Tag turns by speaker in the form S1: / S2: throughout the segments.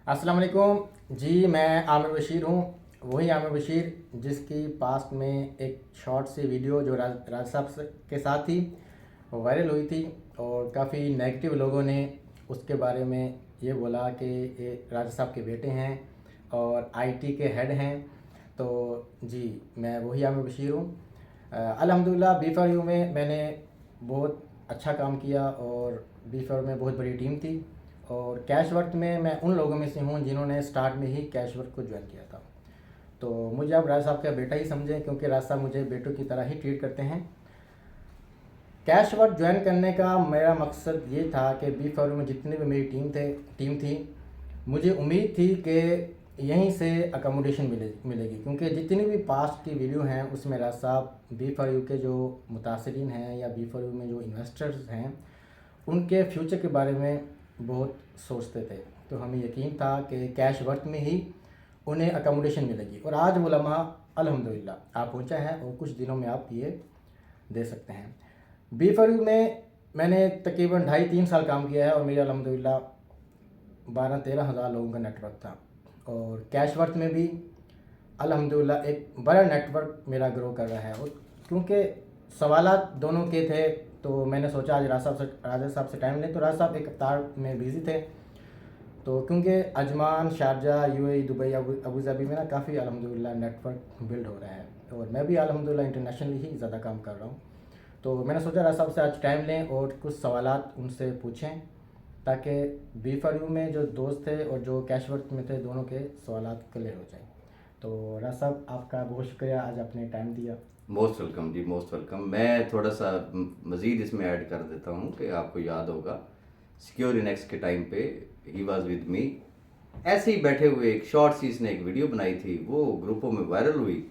S1: अस्सलाम वालेकुम जी। मैं आमिर बशीर हूँ, वही आमिर बशीर जिसकी पास्ट में एक शॉर्ट सी वीडियो जो राज साहब के साथ थी वो वायरल हुई थी और काफ़ी नेगेटिव लोगों ने उसके बारे में ये बोला कि ये राज साहब के बेटे हैं और आईटी के हेड हैं। तो जी मैं वही आमिर बशीर हूँ। अल्हम्दुलिल्लाह बी फॉर यू में मैंने बहुत अच्छा काम किया और बी फॉर में बहुत बड़ी टीम थी और कैश वर्क में मैं उन लोगों में से हूँ जिन्होंने स्टार्ट में ही कैश वर्क को ज्वाइन किया था। तो मुझे आप राज साहब का बेटा ही समझें क्योंकि राज साहब मुझे बेटों की तरह ही ट्रीट करते हैं। कैश वर्क ज्वाइन करने का मेरा मकसद ये था कि बी फॉर में जितनी भी मेरी टीम थी, मुझे उम्मीद थी कि यहीं से अकोमोडेशन मिलेगी क्योंकि जितनी भी पास्ट की वीडियो हैं उसमें राज साहब बी फॉर यू के जो मुतासरीन हैं या बी फॉर यू में जो इन्वेस्टर्स हैं उनके फ्यूचर के बारे में बहुत सोचते थे। तो हमें यकीन था कि कैश वर्क में ही उन्हें अकोमोडेशन मिलेगी और आज वो लम्हा अल्हम्दुलिल्लाह आप पहुँचा है और कुछ दिनों में आप ये दे सकते हैं। बी फॉर यू में मैंने तकरीबन 2.5-3 साल काम किया है और मेरा अल्हम्दुलिल्लाह 12-13 हज़ार लोगों का नेटवर्क था और कैश वर्क में भी अल्हम्दुलिल्लाह एक बड़ा नेटवर्क मेरा ग्रो कर रहा है। और क्योंकि सवालात दोनों के थे तो मैंने सोचा आज राजा साहब से टाइम लें। तो राजा साहब एक अवतार में बिज़ी थे, तो क्योंकि Ajman, Sharjah, UAE, Dubai, Abu Dhabi में ना काफ़ी अल्हम्दुलिल्लाह नेटवर्क बिल्ड हो रहा है और मैं भी अल्हम्दुलिल्लाह इंटरनेशनली ही ज़्यादा काम कर रहा हूँ। तो मैंने सोचा राजा साहब से आज टाइम लें और कुछ सवालात उनसे पूछें ताकि बी फॉर यू में जो दोस्त थे और जो कैश वर्क में थे दोनों के सवालात क्लियर हो जाएं। तो राजा साहब आपका बहुत शुक्रिया, आज आपने टाइम दिया।
S2: मोस्ट वेलकम जी, मोस्ट वेलकम। मैं थोड़ा सा मज़ीद इसमें ऐड कर देता हूँ कि आपको याद होगा सिक्योर इनेक्स के टाइम पे ही वाज विद मी, ऐसे ही बैठे हुए एक शॉर्ट सी इसने एक वीडियो बनाई थी, वो ग्रुपों में वायरल हुई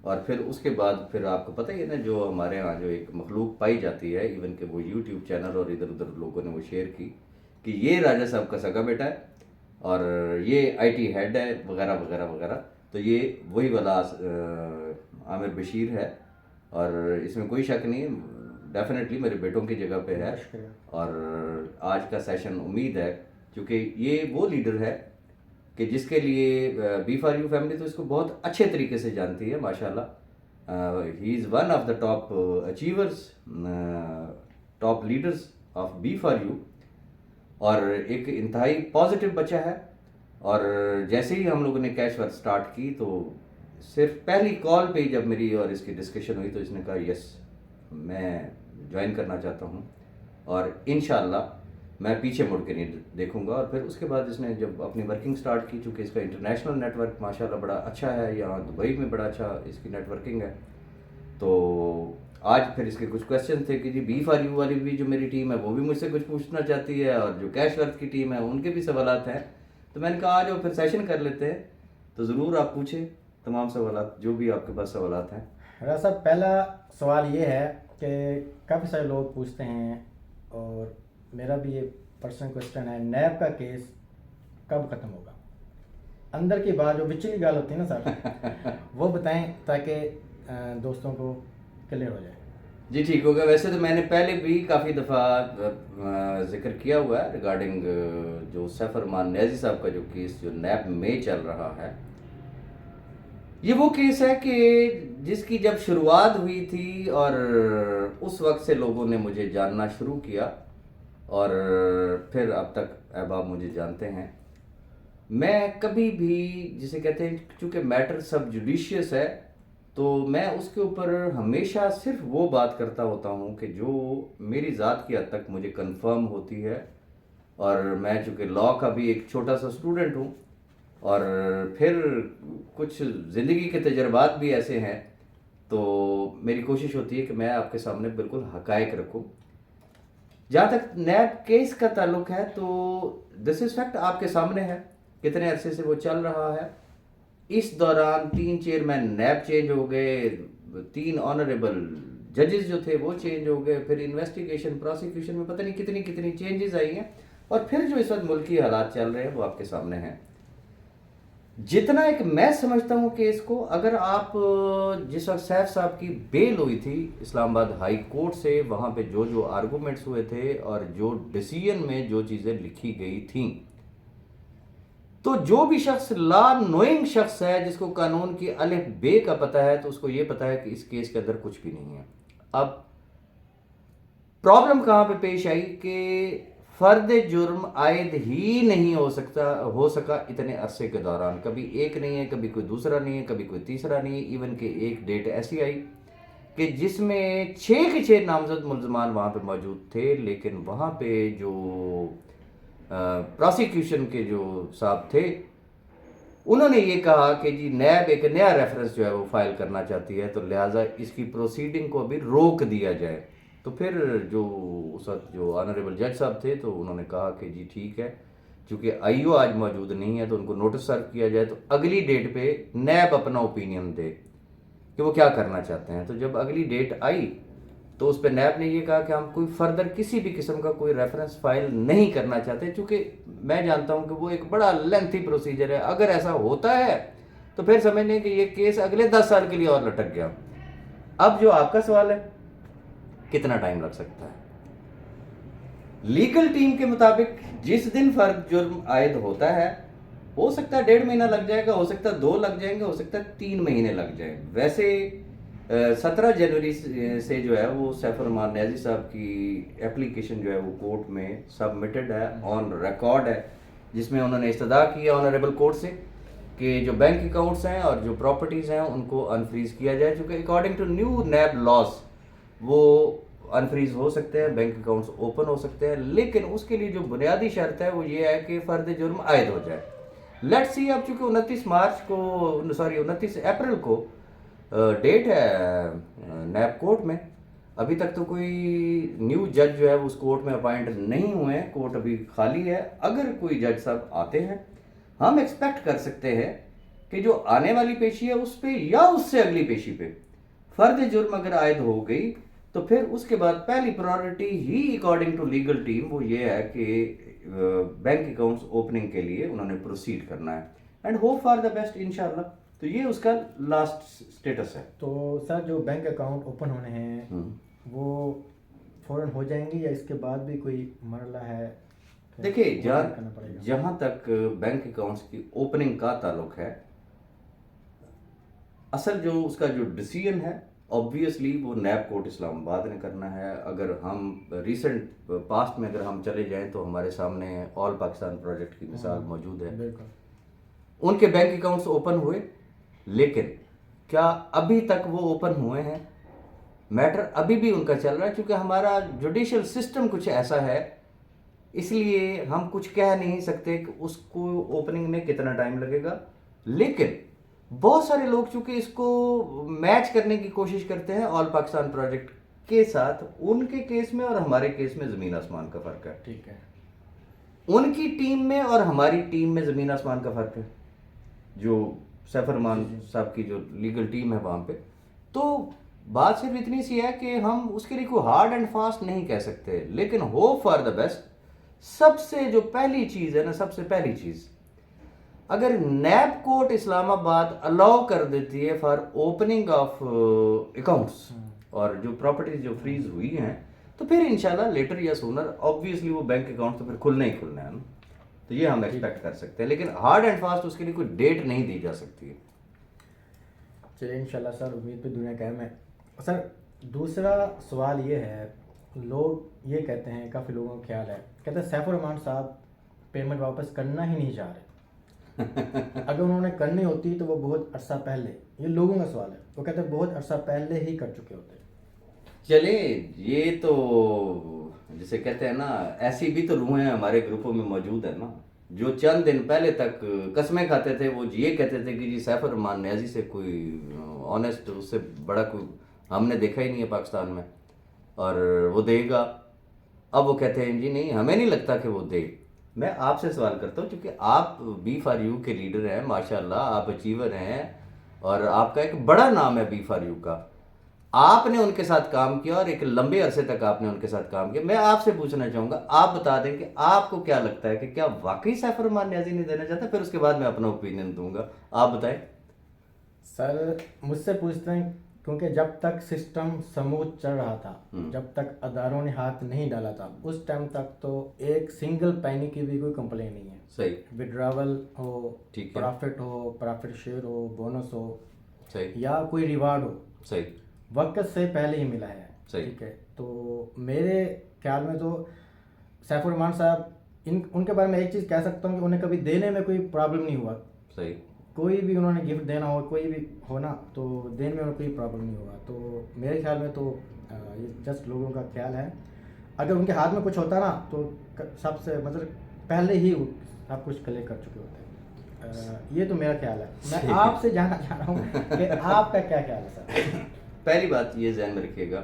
S2: और फिर उसके बाद फिर आपको पता ही है ना, जो हमारे यहाँ जो एक मखलूक पाई जाती है, इवन के वो यूट्यूब चैनल और इधर उधर लोगों ने वो शेयर की कि ये राजा साहब का सगा बेटा है और ये आईटी हेड है वगैरह वगैरह वगैरह। तो ये वही वाला आमिर बशीर है और इसमें कोई शक नहीं, डेफिनेटली मेरे बेटों की जगह पे है। और आज का सेशन उम्मीद है क्योंकि ये वो लीडर है कि जिसके लिए बी फॉर यू फैमिली तो इसको बहुत अच्छे तरीके से जानती है माशाल्लाह। He is one of the top achievers, top leaders of B for you और एक इंतहाई पॉजिटिव बच्चा है। और जैसे ही हम लोगों ने कैश वर्क स्टार्ट की तो सिर्फ पहली कॉल पे ही जब मेरी और इसकी डिस्कशन हुई तो इसने कहा यस मैं ज्वाइन करना चाहता हूँ और इंशाल्लाह मैं पीछे मुड़ के नहीं देखूंगा। और फिर उसके बाद इसने जब अपनी वर्किंग स्टार्ट की, चूँकि इसका इंटरनेशनल नेटवर्क माशाल्लाह बड़ा अच्छा है, यहाँ दुबई में बड़ा अच्छा इसकी नेटवर्किंग है। तो आज फिर इसके कुछ क्वेश्चन थे कि जी बी फॉर यू वाली भी जो मेरी टीम है वो भी मुझसे कुछ पूछना चाहती है और जो कैश वर्क की टीम है उनके भी सवालात हैं। तो मैंने कहा आज वो फिर सेशन कर लेते हैं, तो ज़रूर आप पूछें तमाम सवालात जो भी आपके पास सवालात हैं।
S1: राजा साहब पहला सवाल ये है कि काफ़ी सारे लोग पूछते हैं और मेरा भी ये पर्सनल क्वेश्चन है, नैब का केस कब ख़त्म होगा? अंदर की बात जो बिचली गाल होती है ना सर वो बताएं ताकि दोस्तों को क्लियर हो जाए।
S2: जी ठीक होगा। वैसे तो मैंने पहले भी काफ़ी दफ़ा जिक्र किया हुआ है रिगार्डिंग जो सैफ अरमान न्याज़ी साहब का जो केस जो नैब में चल रहा है। ये वो केस है कि जिसकी जब शुरुआत हुई थी और उस वक्त से लोगों ने मुझे जानना शुरू किया और फिर अब तक अहबाब मुझे जानते हैं। मैं कभी भी जिसे कहते हैं, चूँकि मैटर सब जुडिशियस है तो मैं उसके ऊपर हमेशा सिर्फ वो बात करता होता हूँ कि जो मेरी ज़ात की हद तक मुझे कंफर्म होती है। और मैं चूँकि लॉ का भी एक छोटा सा स्टूडेंट हूँ और फिर कुछ ज़िंदगी के तजर्बात भी ऐसे हैं, तो मेरी कोशिश होती है कि मैं आपके सामने बिल्कुल हकायक रखूँ। जहाँ तक नैब केस का ताल्लुक है तो दिस इज फैक्ट आपके सामने है, कितने अरसे से वो चल रहा है। इस दौरान 3 चेयरमैन नैब चेंज हो गए, 3 ऑनरेबल जजेस जो थे वो चेंज हो गए, फिर इन्वेस्टिगेशन प्रोसिक्यूशन में पता नहीं कितनी कितनी चेंजेस आई हैं और फिर जो इस वक्त मुल्की हालात चल रहे हैं वो आपके सामने हैं। जितना एक मैं समझता हूँ केस को, अगर आप जिस वक्त सैफ साहब की बेल हुई थी इस्लामाबाद हाई कोर्ट से, वहाँ पे जो जो आर्गूमेंट्स हुए थे और जो डिसीजन में जो चीज़ें लिखी गई थी, تو جو بھی شخص لا نوئنگ شخص ہے، جس کو قانون کی الف بے کا پتہ ہے، تو اس کو یہ پتہ ہے کہ اس کیس کے اندر کچھ بھی نہیں ہے۔ اب پرابلم کہاں پہ پیش آئی کہ فرد جرم عائد ہی نہیں ہو سکا اتنے عرصے کے دوران، کبھی ایک نہیں ہے، کبھی کوئی دوسرا نہیں ہے، کبھی کوئی تیسرا نہیں ہے، ایون کہ ایک ڈیٹ ایسی آئی کہ جس میں 6 کے 6 نامزد ملزمان وہاں پہ موجود تھے، لیکن وہاں پہ جو پروسیکیوشن کے جو صاحب تھے انہوں نے یہ کہا کہ جی نیب ایک نیا ریفرنس جو ہے وہ فائل کرنا چاہتی ہے، تو لہٰذا اس کی پروسیڈنگ کو ابھی روک دیا جائے۔ تو پھر جو اس وقت جو آنریبل جج صاحب تھے تو انہوں نے کہا کہ جی ٹھیک ہے، چونکہ آئی او آج موجود نہیں ہے تو ان کو نوٹس سرو کیا جائے، تو اگلی ڈیٹ پہ نیب اپنا اوپینین دے کہ وہ کیا کرنا چاہتے ہیں۔ تو جب اگلی ڈیٹ آئی تو اس پہ نیب نے یہ کہا کہ ہم کوئی فردر کسی بھی قسم کا کوئی ریفرنس فائل نہیں کرنا چاہتے، چونکہ میں جانتا ہوں کہ وہ ایک بڑا لینتھی پروسیجر ہے، اگر ایسا ہوتا ہے تو پھر سمجھ لیں کہ یہ کیس اگلے 10 سال کے لیے اور لٹک گیا۔ اب جو آپ کا سوال ہے کتنا ٹائم لگ سکتا ہے، لیگل ٹیم کے مطابق جس دن فرد جرم عائد ہوتا ہے ہو سکتا ہے 1.5 مہینہ لگ جائے گا، ہو سکتا ہے 2 لگ جائیں گے، ہو سکتا ہے 3 مہینے لگ جائیں۔ ویسے 17 جنوری سے جو ہے وہ سیف الرحمان نیازی صاحب کی اپلیکیشن جو ہے وہ کورٹ میں سبمٹڈ ہے، آن ریکارڈ ہے، جس میں انہوں نے استدعا کی ہے آنریبل کورٹ سے کہ جو بینک اکاؤنٹس ہیں اور جو پراپرٹیز ہیں ان کو انفریز کیا جائے، چونکہ اکارڈنگ ٹو نیو نیب لاس وہ انفریز ہو سکتے ہیں، بینک اکاؤنٹس اوپن ہو سکتے ہیں، لیکن اس کے لیے جو بنیادی شرط ہے وہ یہ ہے کہ فرد جرم عائد ہو جائے۔ لیٹ سی، اب چونکہ 29 اپریل کو ڈیٹ ہے نیب کورٹ میں، ابھی تک تو کوئی نیو جج جو ہے اس کورٹ میں اپائنٹ نہیں ہوئے ہیں، کورٹ ابھی خالی ہے۔ اگر کوئی جج صاحب آتے ہیں ہم ایکسپیکٹ کر سکتے ہیں کہ جو آنے والی پیشی ہے اس پہ یا اس سے اگلی پیشی پہ فرد جرم اگر عائد ہو گئی تو پھر اس کے بعد پہلی پرائورٹی ہی اکارڈنگ ٹو لیگل ٹیم وہ یہ ہے کہ بینک اکاؤنٹس اوپننگ کے لیے انہوں نے پروسیڈ کرنا ہے، and hope for the best انشاءاللہ۔ تو یہ اس کا لاسٹ سٹیٹس ہے۔
S1: تو سر جو بینک اکاؤنٹ اوپن ہونے ہیں وہ فوراً ہو جائیں گے یا اس کے بعد بھی کوئی مرحلہ ہے؟
S2: دیکھیے جہاں تک بینک اکاؤنٹس کی اوپننگ کا تعلق ہے، اصل جو اس کا جو ڈیسیژن ہے obviously وہ نیب کورٹ اسلام آباد نے کرنا ہے۔ اگر ہم ریسنٹ پاسٹ میں اگر ہم چلے جائیں تو ہمارے سامنے آل پاکستان پروجیکٹ کی مثال موجود ہے، ان کے بینک اکاؤنٹس اوپن ہوئے، لیکن کیا ابھی تک وہ اوپن ہوئے ہیں؟ میٹر ابھی بھی ان کا چل رہا ہے، چونکہ ہمارا جوڈیشل سسٹم کچھ ایسا ہے، اس لیے ہم کچھ کہہ نہیں سکتے کہ اس کو اوپننگ میں کتنا ٹائم لگے گا۔ لیکن بہت سارے لوگ چونکہ اس کو میچ کرنے کی کوشش کرتے ہیں آل پاکستان پروجیکٹ کے ساتھ، ان کے کیس میں اور ہمارے کیس میں زمین آسمان کا فرق ہے۔
S1: ٹھیک ہے،
S2: ان کی ٹیم میں اور ہماری ٹیم میں زمین آسمان کا فرق ہے، جو سیف الرحمان صاحب کی جو لیگل ٹیم ہے وہاں پہ۔ تو بات صرف اتنی سی ہے کہ ہم اس کے لیے کوئی ہارڈ اینڈ فاسٹ نہیں کہہ سکتے، لیکن ہوپ فار دا بیسٹ۔ سب سے جو پہلی چیز ہے نا، سب سے پہلی چیز، اگر نیب کورٹ اسلام آباد الاؤ کر دیتی ہے فار اوپننگ آف اکاؤنٹس اور جو پراپرٹیز جو فریز ہوئی ہیں، تو پھر انشاءاللہ لیٹر یا سونر آبویسلی وہ بینک اکاؤنٹ تو پھر کھلنا ہی کھلنا ہے نا، تو یہ ہم ایکسپیکٹ کر سکتے ہیں، لیکن ہارڈ اینڈ فاسٹ اس کے لیے کوئی ڈیٹ نہیں دی جا سکتی ہے۔
S1: چلیے انشاءاللہ سر، امید پہ دنیا قائم ہے۔ سر دوسرا سوال یہ ہے، لوگ یہ کہتے ہیں، کافی لوگوں کا خیال ہے، کہتے ہیں سیف الرحمان صاحب پیمنٹ واپس کرنا ہی نہیں چاہ رہے، اگر انہوں نے کرنی ہوتی تو وہ بہت عرصہ پہلے، یہ لوگوں کا سوال ہے، وہ کہتے ہیں بہت عرصہ پہلے ہی کر چکے ہوتے۔
S2: چلے یہ تو جسے کہتے ہیں نا، ایسی بھی تو روحیں ہمارے گروپوں میں موجود ہیں نا، جو چند دن پہلے تک قسمیں کھاتے تھے، وہ یہ کہتے تھے کہ جی سیف الرحمان نیازی سے کوئی آنیسٹ، اس سے بڑا کوئی ہم نے دیکھا ہی نہیں ہے پاکستان میں، اور وہ دے گا۔ اب وہ کہتے ہیں جی نہیں، ہمیں نہیں لگتا کہ وہ دے۔ میں آپ سے سوال کرتا ہوں، چونکہ آپ بی فار یو کے لیڈر ہیں، ماشاءاللہ آپ اچیور ہیں، اور آپ کا ایک بڑا نام ہے بی فار یو کا، آپ نے ان کے ساتھ کام کیا اور ایک لمبے عرصے تک آپ نے ان کے ساتھ کام کیا۔ میں آپ سے پوچھنا چاہوں گا، آپ بتا دیں کہ آپ کو کیا لگتا ہے کہ کیا واقعی سیف الرحمان نیازی نہیں دینا چاہتا؟ پھر اس کے بعد میں اپنا اوپینین دوں گا، آپ بتائیں۔
S1: سر مجھ سے پوچھتے ہیں کیونکہ جب تک سسٹم سموتھ چل رہا تھا، جب تک اداروں نے ہاتھ نہیں ڈالا تھا، اس ٹائم تک تو ایک سنگل پینی کی بھی کوئی کمپلین نہیں ہے۔
S2: सही
S1: विड्रॉवल हो,
S2: ठीक है
S1: प्रॉफिट शेयर हो, बोनस हो
S2: सही
S1: या कोई रिवार्ड हो,
S2: सही
S1: वक्त से पहले ही मिला है।
S2: सही।
S1: ठीक है, तो मेरे ख्याल में तो सैफुर रहमान साहब, उनके बारे में एक चीज़ कह सकता हूँ कि उन्हें कभी देने में कोई प्रॉब्लम नहीं हुआ।
S2: सही
S1: कोई भी उन्होंने गिफ्ट देना हो, कोई भी हो ना, तो देने में उन्हें कोई प्रॉब्लम नहीं हुआ। तो मेरे ख्याल में तो ये जस्ट लोगों का ख्याल है। अगर उनके हाथ में कुछ होता ना तो सबसे मतलब पहले ही सब कुछ कलेक्ट कर चुके होते। ये तो मेरा ख्याल है। मैं आपसे जानना चाह रहा हूँ कि आपका क्या ख्याल है सर?
S2: पहली बात ये ध्यान में रखिएगा,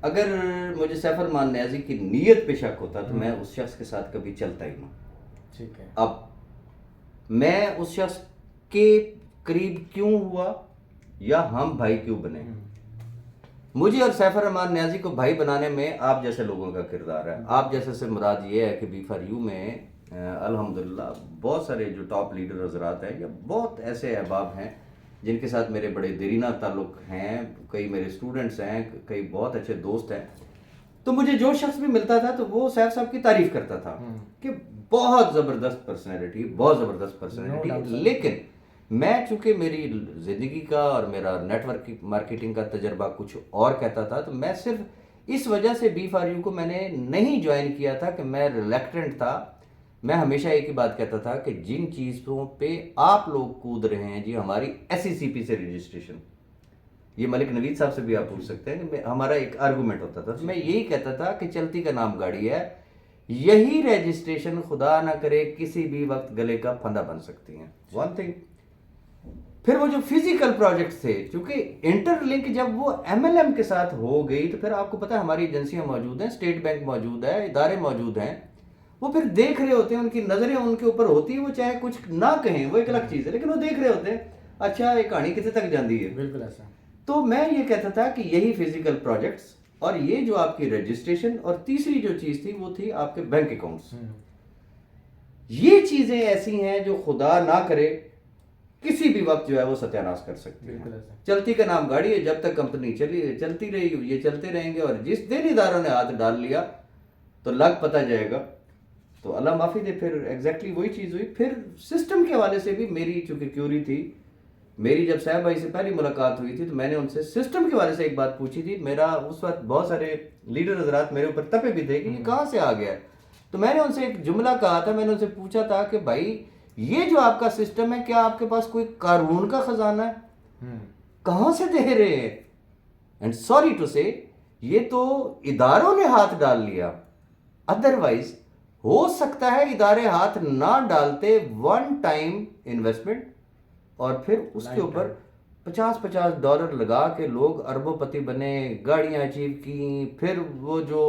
S2: अगर मुझे सैफुर रहमान नियाज़ी की नीयत पे शक होता तो मैं उस शख्स के साथ कभी चलता ही ना।
S1: ठीक है।
S2: अब मैं उस शख्स के करीब क्यों हुआ या हम भाई क्यों बने, मुझे और सैफुर रहमान नियाज़ी को भाई बनाने में आप जैसे लोगों का किरदार है। आप जैसे से मुराद ये है कि B4U में अल्हम्दुलिल्लाह बहुत सारे जो टॉप लीडर हजरात हैं या बहुत ऐसे अहबाब हैं जिनके साथ मेरे बड़े देरीना ताल्लुक़ हैं, कई मेरे स्टूडेंट्स हैं, कई बहुत अच्छे दोस्त हैं। तो मुझे जो शख्स भी मिलता था तो वो सैफ साहब की तारीफ करता था कि बहुत ज़बरदस्त पर्सनैलिटी, बहुत ज़बरदस्त पर्सनैलिटी। लेकिन मैं चूँकि मेरी ज़िंदगी का और मेरा नेटवर्क मार्केटिंग का तजर्बा कुछ और कहता था, तो मैं सिर्फ इस वजह से B4U को मैंने नहीं ज्वाइन किया था कि मैं रिलेक्टेंट था। मैं हमेशा एक ही बात कहता था कि जिन चीज़ों पे आप लोग कूद रहे हैं जी, हमारी SECP से रजिस्ट्रेशन, ये मलिक नवीद साहब से भी आप पूछ सकते हैं कि हमारा एक आर्गूमेंट होता था, तो मैं यही कहता था कि चलती का नाम गाड़ी है, यही रजिस्ट्रेशन खुदा ना करे किसी भी वक्त गले का फंदा बन सकती हैं। One thing. फिर वो जो फिजिकल प्रोजेक्ट थे, क्योंकि इंटरलिंक जब वो MLM के साथ हो गई तो फिर आपको पता है हमारी एजेंसियां मौजूद हैं, स्टेट बैंक मौजूद है, इदारे मौजूद हैं, वो फिर देख रहे होते हैं, उनकी नजरें उनके ऊपर होती है, वो चाहे कुछ ना कहें वो एक अलग चीज़ है, लेकिन वो देख रहे होते हैं अच्छा ये कहानी कितने तक जाती है।
S1: बिल्कुल ऐसा।
S2: तो मैं ये कहता था कि यही फिजिकल प्रोजेक्ट्स और ये जो आपकी रजिस्ट्रेशन और तीसरी जो चीज़ थी वो थी आपके बैंक अकाउंट्स। ये चीज़ें ऐसी हैं जो खुदा ना करे किसी भी वक्त जो है वो सत्यानाश कर सकती है। चलती का नाम गाड़ी है, जब तक कंपनी चलती रही ये चलते रहेंगे, और जिस दिन इदारों ने हाथ डाल लिया तो लग पता जाएगा। तो अल्लाह माफ़ी दे, फिर एग्जैक्टली वही चीज़ हुई। फिर सिस्टम के हवाले से भी मेरी चूँकि क्यूरी थी, मेरी जब साहब भाई से पहली मुलाकात हुई थी तो मैंने उनसे सिस्टम के हवाले से एक बात पूछी थी। मेरा उस वक्त बहुत सारे लीडर हजरात मेरे ऊपर तपे भी थे कि ये कहाँ से आ गया। तो मैंने उनसे एक जुमला कहा था, मैंने उनसे पूछा था कि भाई ये जो आपका सिस्टम है, क्या आपके पास कोई कानून का खजाना है, कहाँ से दे रहे हैं? एंड सॉरी टू से, ये तो इदारों ने हाथ डाल लिया, अदरवाइज हो सकता है इदारे हाथ ना डालते, वन टाइम इन्वेस्टमेंट और फिर उसके ऊपर $50 लगा के लोग अरबोपति बने, गाड़ियां अचीव की, फिर वो जो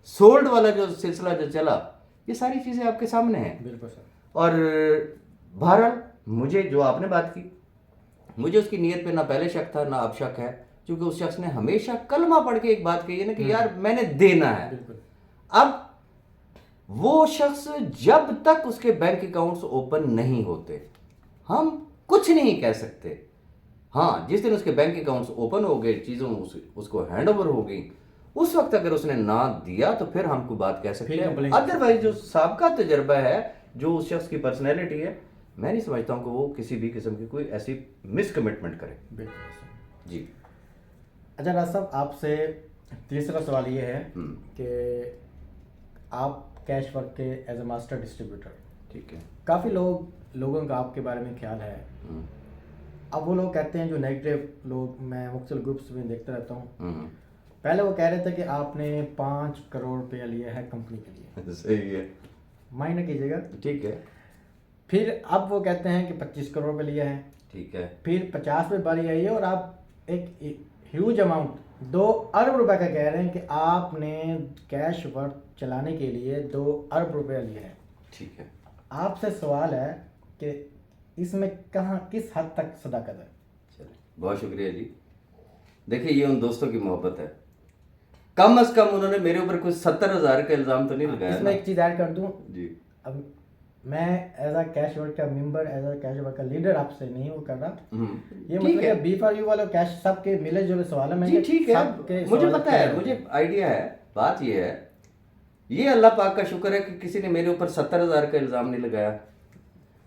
S2: सोल्ड वाला जो सिलसिला जो चला, ये सारी चीज़ें आपके सामने हैं।
S1: बिल्कुल सर।
S2: और बहरहाल मुझे जो आपने बात की, मुझे उसकी नीयत पे ना पहले शक था ना अब शक है, क्योंकि उस शख्स ने हमेशा कलमा पढ़ के एक बात कही है ना कि यार मैंने देना है। अब वो शख्स जब तक उसके बैंक अकाउंट्स ओपन नहीं होते हम कुछ नहीं कह सकते। हाँ, जिस दिन उसके बैंक अकाउंट्स ओपन हो गए, चीज़ों उसको हैंड ओवर हो गई, उस वक्त अगर उसने ना दिया तो फिर हमको बात कह सकते हैं। अदरवाइज जो साबका तजर्बा है, जो उस शख्स की पर्सनैलिटी है, मैं नहीं समझता हूँ कि वो किसी भी किस्म की कोई ऐसी मिस कमिटमेंट करे।
S1: बिल्कुल
S2: जी।
S1: अच्छा राज साहब, आपसे तीसरा सवाल ये है कि आप कैश वर्क के एज ए मास्टर डिस्ट्रीब्यूटर,
S2: ठीक है,
S1: काफ़ी लोगों का आपके बारे में ख्याल है। अब वो लोग कहते हैं जो नेगेटिव लोग, मैं मुख्तलिफ ग्रुप्स में देखता रहता हूँ, पहले वो कह रहे थे कि आपने 5 करोड़ रुपया लिया है कंपनी के लिए।
S2: सही है,
S1: माइंड कीजिएगा,
S2: ठीक है।
S1: फिर अब वो कहते हैं कि 25 करोड़ रुपये लिया है,
S2: ठीक है।
S1: फिर 50 पे बारी आई है और आप एक ह्यूज अमाउंट 2 अरब रुपए का कह रहे हैं कि आपने कैश वर्क चलाने के लिए 2 अरब रुपया लिया है।
S2: ठीक है।
S1: आपसे सवाल है कि इसमें कहाँ किस हद तक सदाकत है?
S2: चलिए, बहुत शुक्रिया जी। देखिए, ये उन दोस्तों की मोहब्बत है। कम अज कम उन्होंने मेरे ऊपर कुछ 70,000 का इल्ज़ाम तो नहीं लगाया।
S1: इसमें एक चीज़ ऐड कर दूं
S2: जी।
S1: अब मैं एज अ कैश वर्क का member, as a cash work का लीडर आपसे नहीं वो कर रहा, ये मतलब B4U वाले कैश सबके मिले जुले सवाल है।
S2: जी ठीक है, मुझे पता है, मुझे आइडिया है। बात ये है یہ اللہ پاک کا شکر ہے کہ کسی نے میرے اوپر 70,000 کا الزام نہیں لگایا.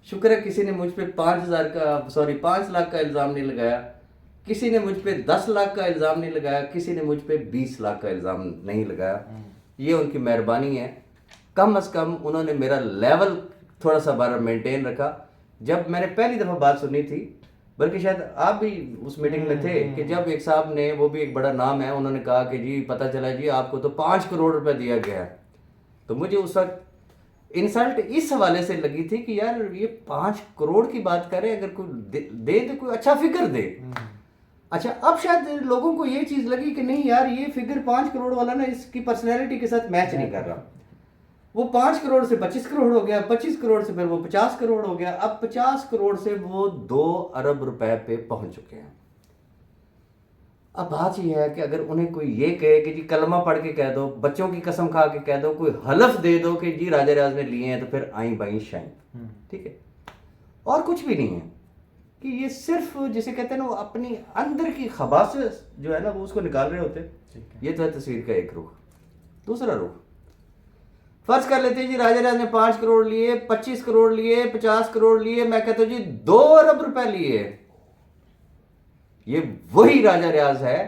S2: شکر ہے کسی نے مجھ پہ 5 لاکھ کا الزام نہیں لگایا. کسی نے مجھ پہ 10 لاکھ کا الزام نہیں لگایا. کسی نے مجھ پہ 20 لاکھ کا الزام نہیں لگایا. یہ ان کی مہربانی ہے. کم از کم انہوں نے میرا لیول تھوڑا سا بارہ مینٹین رکھا. جب میں نے پہلی دفعہ بات سنی تھی, بلکہ شاید آپ بھی اس میٹنگ میں تھے, کہ جب ایک صاحب نے, وہ بھی ایک بڑا نام ہے, انہوں نے کہا کہ جی پتہ چلا جی آپ کو تو 5 کروڑ روپے دیا گیا ہے. تو مجھے اس وقت انسلٹ اس حوالے سے لگی تھی کہ یار یہ 5 کروڑ کی بات کرے, اگر کوئی دے تو کوئی اچھا فگر دے. اچھا اب شاید لوگوں کو یہ چیز لگی کہ نہیں یار یہ فگر 5 کروڑ والا نا اس کی پرسنالٹی کے ساتھ میچ نہیں کر رہا. وہ 5 کروڑ سے 25 کروڑ ہو گیا, 25 کروڑ سے پھر وہ 50 کروڑ ہو گیا, اب 50 کروڑ سے وہ 2 ارب روپے پہ پہنچ چکے ہیں. اب بات یہ ہے کہ اگر انہیں کوئی یہ کہے کہ جی کلمہ پڑھ کے کہہ دو, بچوں کی قسم کھا کے کہہ دو, کوئی حلف دے دو کہ جی راجہ ریاض نے لیے ہیں, تو پھر آئیں بائیں شائیں. ٹھیک ہے, اور کچھ بھی نہیں ہے, کہ یہ صرف جسے کہتے ہیں نا وہ اپنی اندر کی خباثت جو ہے نا وہ اس کو نکال رہے ہوتے. یہ تو ہے تصویر کا ایک رخ. دوسرا رخ, فرض کر لیتے جی راجہ ریاض نے 5 کروڑ لیے, 25 کروڑ لیے, 50 کروڑ لیے, میں کہتا ہوں جی 2 ارب روپے لیے. یہ وہی راجہ ریاض ہے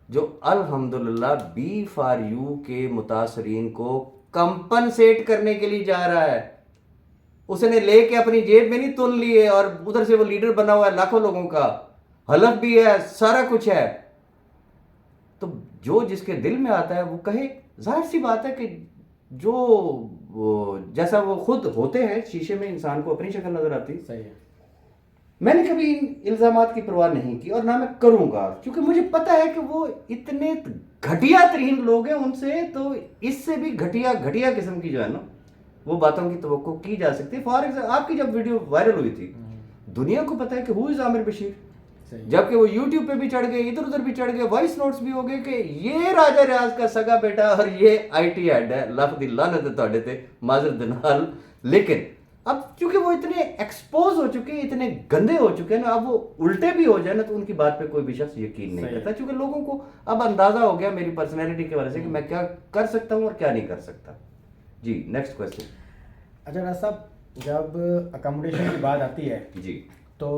S2: جو الحمدللہ بی فار یو کے متاثرین کو کمپنسیٹ کرنے کے لیے جا رہا ہے. اس نے لے کے اپنی جیب میں نہیں تل لیے, اور ادھر سے وہ لیڈر بنا ہوا ہے لاکھوں لوگوں کا, حلف بھی ہے, سارا کچھ ہے. تو جو جس کے دل میں آتا ہے وہ کہے. ظاہر سی بات ہے کہ جو جیسا وہ خود ہوتے ہیں شیشے میں انسان کو اپنی شکل نظر آتی.
S1: صحیح ہے.
S2: میں نے کبھی ان الزامات کی پرواہ نہیں کی, اور نہ میں کروں گا, کیونکہ مجھے پتا ہے کہ وہ اتنے گھٹیا ترین لوگ ہیں, ان سے تو اس سے بھی گھٹیا قسم کی جو ہے نا وہ باتوں کی توقع کی جا سکتی ہے. فار ایگزامپل آپ کی جب ویڈیو وائرل ہوئی تھی, دنیا کو پتا ہے کہ ہو از عامر بشیر, جبکہ وہ یوٹیوب پہ بھی چڑھ گئے, ادھر ادھر بھی چڑھ گئے, وائس نوٹس بھی ہو گئے کہ یہ راجہ ریاض کا سگا بیٹا اور یہ آئی ٹی ہیڈ ہے. لفظ دی لعنت ہے تواڈے تے, معذرت نال. لیکن اب چونکہ وہ اتنے ایکسپوز ہو چکے ہیں, اتنے گندے ہو چکے ہیں نا, اب وہ الٹے بھی ہو جائے نا تو ان کی بات پہ کوئی بھی شخص یقین نہیں کرتا, چونکہ لوگوں کو اب اندازہ ہو گیا میری پرسنالٹی کی وجہ سے کہ میں کیا کر سکتا ہوں اور کیا نہیں کر سکتا. جی نیکسٹ کویسچن.
S1: اچھا راز صاحب, جب اکاموڈیشن کی بات آتی ہے
S2: جی
S1: تو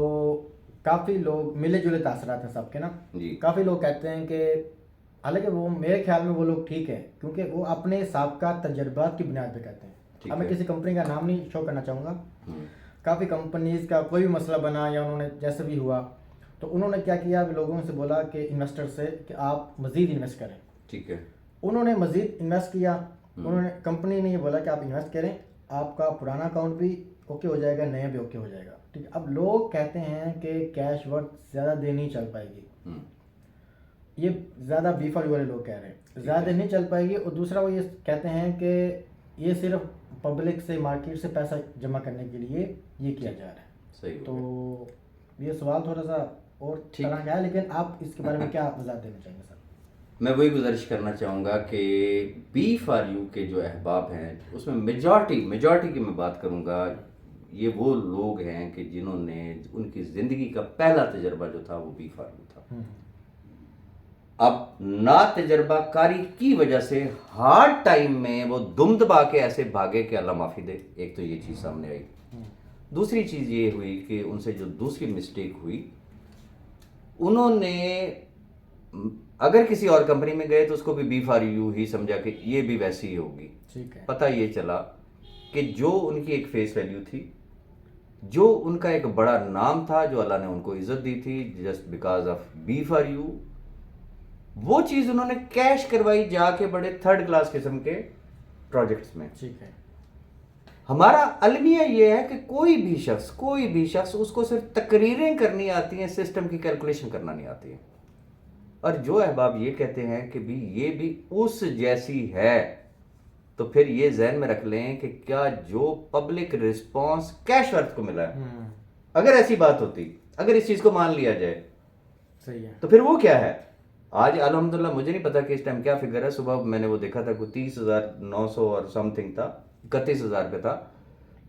S1: کافی لوگ ملے جلے تاثرات ہیں سب کے نا.
S2: جی
S1: کافی لوگ کہتے ہیں کہ حالانکہ وہ میرے خیال میں وہ لوگ ٹھیک ہیں, کیونکہ وہ اپنے سابقہ تجربات کی بنیاد پہ کہتے ہیں. اب میں کسی کمپنی کا نام نہیں شو کرنا چاہوں گا. کافی کمپنیز کا کوئی بھی مسئلہ بنا یا انہوں نے جیسے بھی ہوا تو انہوں نے کیا کیا, لوگوں سے بولا کہ انویسٹر سے کہ آپ مزید انویسٹ کریں.
S2: ٹھیک ہے,
S1: انہوں نے مزید انویسٹ کیا. انہوں نے کمپنی نے یہ بولا کہ آپ انویسٹ کریں, آپ کا پرانا اکاؤنٹ بھی اوکے ہو جائے گا, نیا بھی اوکے ہو جائے گا. ٹھیک ہے, اب لوگ کہتے ہیں کہ کیش ورتھ زیادہ دیر نہیں چل پائے گی. یہ زیادہ بی فار یو والے لوگ کہہ رہے ہیں زیادہ دیر نہیں چل پائے گی. اور دوسرا وہ یہ کہتے ہیں کہ یہ صرف پبلک سے, مارکیٹ سے پیسہ جمع کرنے کے لیے یہ کیا جا رہا ہے.
S2: صحیح.
S1: تو یہ سوال تھوڑا سا اور طرح کا ہے, لیکن آپ اس کے بارے میں کیا وضاحت دینا چاہیں گے سر؟
S2: میں وہی گزارش کرنا چاہوں گا کہ بی فار یو کے جو احباب ہیں اس میں میجورٹی کی میں بات کروں گا, یہ وہ لوگ ہیں کہ جنہوں نے ان کی زندگی کا پہلا تجربہ جو تھا وہ بی فار یو تھا. اب نا تجربہ کاری کی وجہ سے ہارڈ ٹائم میں وہ دم دبا کے ایسے بھاگے کہ اللہ معافی دے. ایک تو یہ چیز سامنے آئی. دوسری چیز یہ ہوئی کہ ان سے جو دوسری مسٹیک ہوئی, انہوں نے اگر کسی اور کمپنی میں گئے تو اس کو بھی بی فار یو ہی سمجھا کہ یہ بھی ویسی ہی ہوگی. پتہ یہ چلا کہ جو ان کی ایک فیس ویلیو تھی, جو ان کا ایک بڑا نام تھا, جو اللہ نے ان کو عزت دی تھی just because of B for you, وہ چیز انہوں نے کیش کروائی جا کے بڑے تھرڈ کلاس قسم کے پروجیکٹس میں.
S1: ٹھیک ہے.
S2: ہمارا المیہ یہ ہے کہ کوئی بھی شخص اس کو صرف تقریریں کرنی آتی ہیں, سسٹم کی کیلکولیشن کرنا نہیں آتی ہے. اور جو احباب یہ کہتے ہیں کہ بھی یہ بھی اس جیسی ہے, تو پھر یہ ذہن میں رکھ لیں کہ کیا جو پبلک رسپانس کیش ورتھ کو ملا ہے, اگر ایسی بات ہوتی, اگر اس چیز کو مان لیا جائے,
S1: صحیح ہے,
S2: تو پھر وہ کیا ہے. آج الحمدللہ مجھے نہیں پتا کہ اس ٹائم کیا فگر ہے, صبح میں نے وہ دیکھا تھا کوئی 30,900 اور سم تھنگ تھا, 31,000 پہ تھا.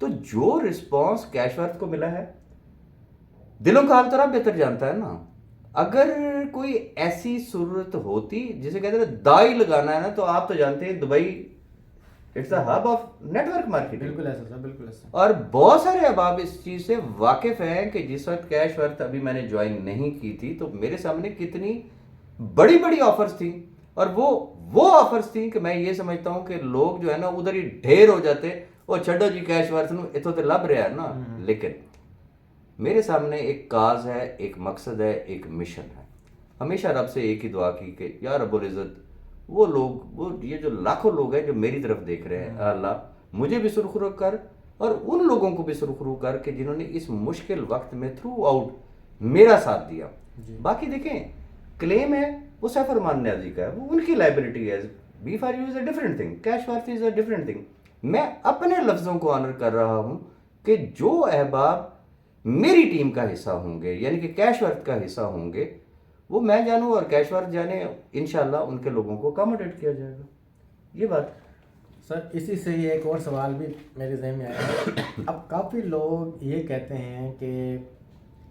S2: تو جو رسپانس کیش ورتھ کو ملا ہے, دلوں کا حال تو رب بہتر جانتا ہے نا. اگر کوئی ایسی صورت ہوتی جسے کہتے ہیں دائی لگانا ہے نا, تو آپ تو جانتے ہیں Dubai it's the hub of network marketing.
S1: बिल्कुल ऐसा सर, बिल्कुल ऐसा।
S2: और बहुत सारे अहबाब इस चीज़ से वाकिफ हैं कि जिस वक्त कैश वर्थ अभी मैंने ज्वाइन नहीं की थी तो मेरे सामने कितनी बड़ी बड़ी ऑफर्स थी, और वो ऑफर्स थी कि मैं ये समझता हूँ कि लोग जो है ना उधर ही ढेर हो जाते, वो छड्डो जी कैश वर्थ नूं इत्थों ते लभ रहा है ना। लेकिन मेरे सामने एक काज है, एक मकसद है, एक मिशन है। हमेशा रब से एक ही दुआ की कि या रब्बुल इज़्ज़त वो लोग, वो ये जो लाखों लोग हैं जो मेरी तरफ देख रहे हैं, अल्लाह मुझे भी सुरखरू कर और उन लोगों को भी सुरखरू कर कि जिन्होंने इस मुश्किल वक्त में थ्रू आउट मेरा साथ दिया। बाकी देखें, क्लेम है वो सैफ रहमान न्याजी का है, वो उनकी लाइबिलिटी है। B for you is a different thing, cash worth is a different thing. मैं अपने लफ्ज़ों को ऑनर कर रहा हूँ कि जो अहबाब मेरी टीम का हिस्सा होंगे, यानी कि कैश वर्थ का हिस्सा होंगे, वो मैं जानूँ और कैश वर्थ जाने, इंशाल्लाह उनके लोगों को अकोमोडेट किया जाएगा। ये बात
S1: सर, इसी से ही एक और सवाल भी मेरे ज़हन में आया। अब काफ़ी लोग ये कहते हैं कि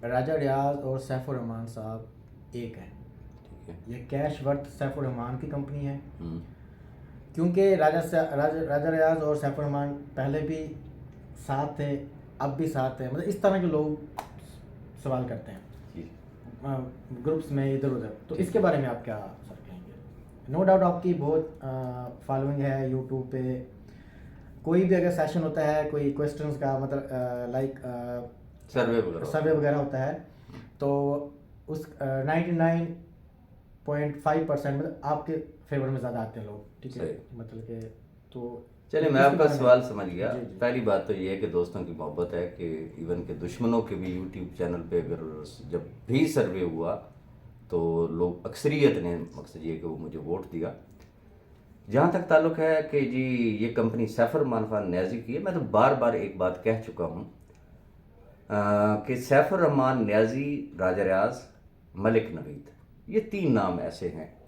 S1: राजा रियाज और सैफुर रहमान साहब एक हैं। ये कैश वर्थ सैफुर रहमान की कंपनी है, क्योंकि राजा रियाज और सैफुर रहमान पहले भी साथ थे, अब भी साथ हैं। मतलब इस तरह के लोग सवाल करते हैं ग्रुप्स में इधर उधर, तो इसके बारे में आप क्या सर कहेंगे? नो डाउट आपकी बहुत फॉलोइंग है यूट्यूब पे, कोई भी अगर सेशन होता है, कोई क्वेश्चंस का मतलब लाइक सर्वे वगैरह होता है, तो उस 99.5% मतलब आपके फेवर में ज़्यादा आते हैं लोग, ठीक है? मतलब कि तो
S2: चलिए मैं आपका सवाल समझ गया। पहली बात तो ये है कि दोस्तों की मोहब्बत है कि इवन के दुश्मनों के भी यूट्यूब चैनल पे अगर जब भी सर्वे हुआ तो लोग अक्सरियत ने मकसद ये कि वो मुझे वोट दिया। जहाँ तक ताल्लुक़ है कि जी ये कंपनी सैफ रहमान खान न्याजी की है, मैं तो बार बार एक बात कह चुका हूँ कि सैफ रहमान न्याजी, राजा रियाज, मलिक नवीद, ये 3 नाम ऐसे हैं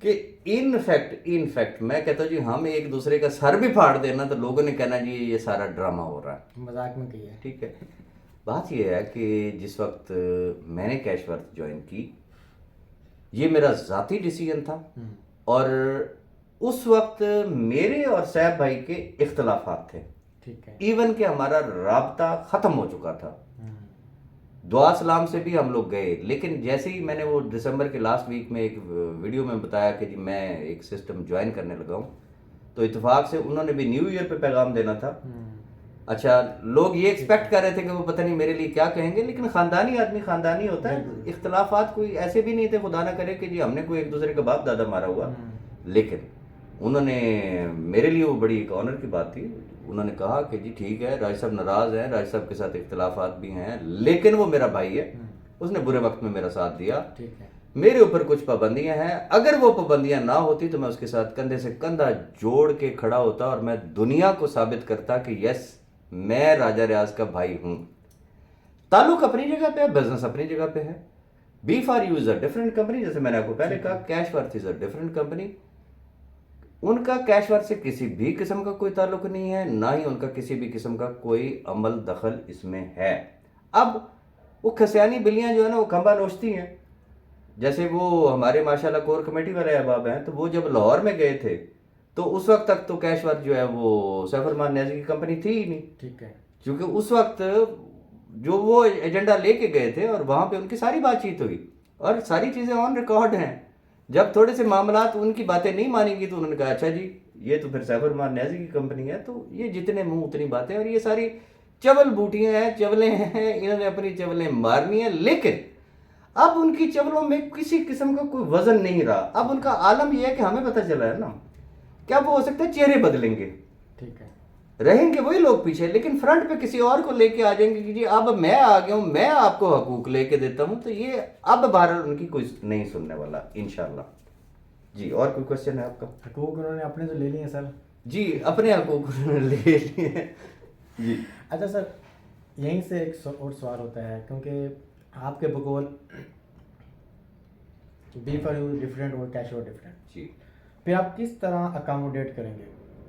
S2: कि इनफैक्ट मैं कहता हूँ जी हम एक दूसरे का सर भी फाड़ देना तो लोगों ने कहना जी ये सारा ड्रामा हो रहा है,
S1: मजाक में किया है,
S2: ठीक है। बात ये है कि जिस वक्त मैंने कैश वर्थ ज्वाइन की, ये मेरा ज़ाती डिसीजन था, और उस वक्त मेरे और सैफ भाई के इख्तलाफात थे,
S1: ठीक है।
S2: इवन कि हमारा राब्ता ख़त्म हो चुका था, दुआ सलाम से भी हम लोग गए। लेकिन जैसे ही मैंने वो दिसंबर के लास्ट वीक में एक वीडियो में बताया कि जी मैं एक सिस्टम ज्वाइन करने लगा हूँ, तो इत्तेफाक से उन्होंने भी न्यू ईयर पे पैगाम देना था। अच्छा, लोग ये एक्सपेक्ट कर रहे थे कि वो पता नहीं मेरे लिए क्या कहेंगे, लेकिन ख़ानदानी आदमी ख़ानदानी होता है। इख्तलाफात कोई ऐसे भी नहीं थे, खुदा ना करे कि जी हमने कोई एक दूसरे का बाप दादा मारा हुआ। लेकिन उन्होंने मेरे लिए वो बड़ी एक ऑनर की बात थी, उन्होंने कहा कि जी ठीक है, राज साहब नाराज़ हैं, राज साहब के साथ इख्तलाफात भी हैं, लेकिन वो मेरा भाई है, उसने बुरे वक्त में मेरा साथ दिया,
S1: ठीक है।
S2: मेरे ऊपर कुछ पाबंदियां हैं, अगर वो पाबंदियां ना होती तो मैं उसके साथ कंधे से कंधा जोड़ के खड़ा होता और मैं दुनिया को साबित करता कि यस मैं राजा रियाज का भाई हूँ। ताल्लुक अपनी जगह पे है, बिजनेस अपनी जगह पे है। B for you is a different company, जैसे मैंने आपको पहले कहा, cash worth is a different company. उनका कैश वर्थ से किसी भी किस्म का कोई ताल्लुक नहीं है, ना ही उनका किसी भी किस्म का कोई अमल दखल इसमें है। अब वो खसियानी बिल्लियाँ जो है ना वो खंबा नोचती हैं, जैसे वो हमारे माशाल्लाह कोर कमेटी वाले अहबाब हैं, तो वो जब लाहौर में गए थे तो उस वक्त तक तो कैश वर्थ जो है वो सैफ रहमान न्याजी की कंपनी थी ही नहीं,
S1: ठीक है।
S2: क्योंकि उस वक्त जो वो एजेंडा लेके गए थे और वहाँ पे उनकी सारी बातचीत हुई और सारी चीज़ें ऑन रिकॉर्ड हैं। जब थोड़े से मामलात उनकी बातें नहीं मानेंगी तो उन्होंने कहा अच्छा जी ये तो फिर सैफ रहमान न्याजी की कंपनी है, तो ये जितने मुंह उतनी बातें, और ये सारी चवल बूटियाँ हैं, चवलें हैं, इन्होंने अपनी चवलें मारनी है। लेकिन अब उनकी चवलों में किसी किस्म का कोई वजन नहीं रहा। अब उनका आलम यह है कि हमें पता चला है ना, क्या वो हो सकता है चेहरे बदलेंगे,
S1: ठीक है,
S2: रहेंगे वही लोग पीछे, लेकिन फ्रंट पे किसी और को लेके आ जाएंगे कि जी अब मैं आ गया हूँ, मैं आपको हकूक लेके देता हूँ। तो ये अब बाहर उनकी कोई नहीं सुनने वाला इंशाल्लाह। जी, और कोई क्वेश्चन है आपका?
S1: हकूक उन्होंने अपने तो ले लिए सर।
S2: जी, अपने हकूक उन्होंने ले लिए जी।
S1: अच्छा सर, यहीं से एक और सवाल होता है, क्योंकि आपके बकौल बी फॉर यू डिफरेंट और कैश और डिफरेंट
S2: जी,
S1: फिर आप किस तरह अकामोडेट करेंगे?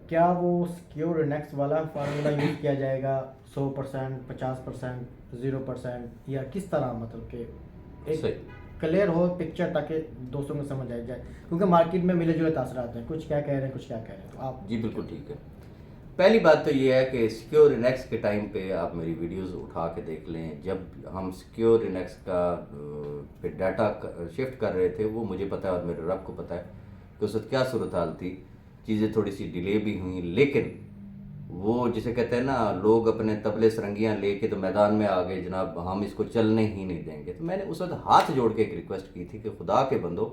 S1: क्या वो सिक्योर नेक्स्ट वाला फार्मूला यूज़ किया जाएगा 100%, 50%, 0%, या किस तरह, मतलब कि एक क्लियर हो पिक्चर, ताकि दोस्तों को समझ आ जाए, क्योंकि मार्केट में मिले जुले तासरात हैं, कुछ क्या कह रहे हैं कुछ क्या कह रहे हैं, तो आप
S2: जी बिल्कुल ठीक है। पहली बात तो ये है कि सिक्योर इनेक्स के टाइम पे आप मेरी वीडियोस उठा के देख लें। जब हम सिक्योर इनेक्स का पे डाटा शिफ्ट कर रहे थे, वो मुझे पता है और मेरे रब को पता है कि उस वक्त क्या सूरत हाल थी। चीज़ें थोड़ी सी डिले भी हुई, लेकिन वो जिसे कहते हैं ना, लोग अपने तबले सरंगियाँ लेके तो मैदान में आ गए, जनाब हम इसको चलने ही नहीं देंगे। तो मैंने उस वक्त हाथ जोड़ के एक रिक्वेस्ट की थी कि खुदा के बंदो,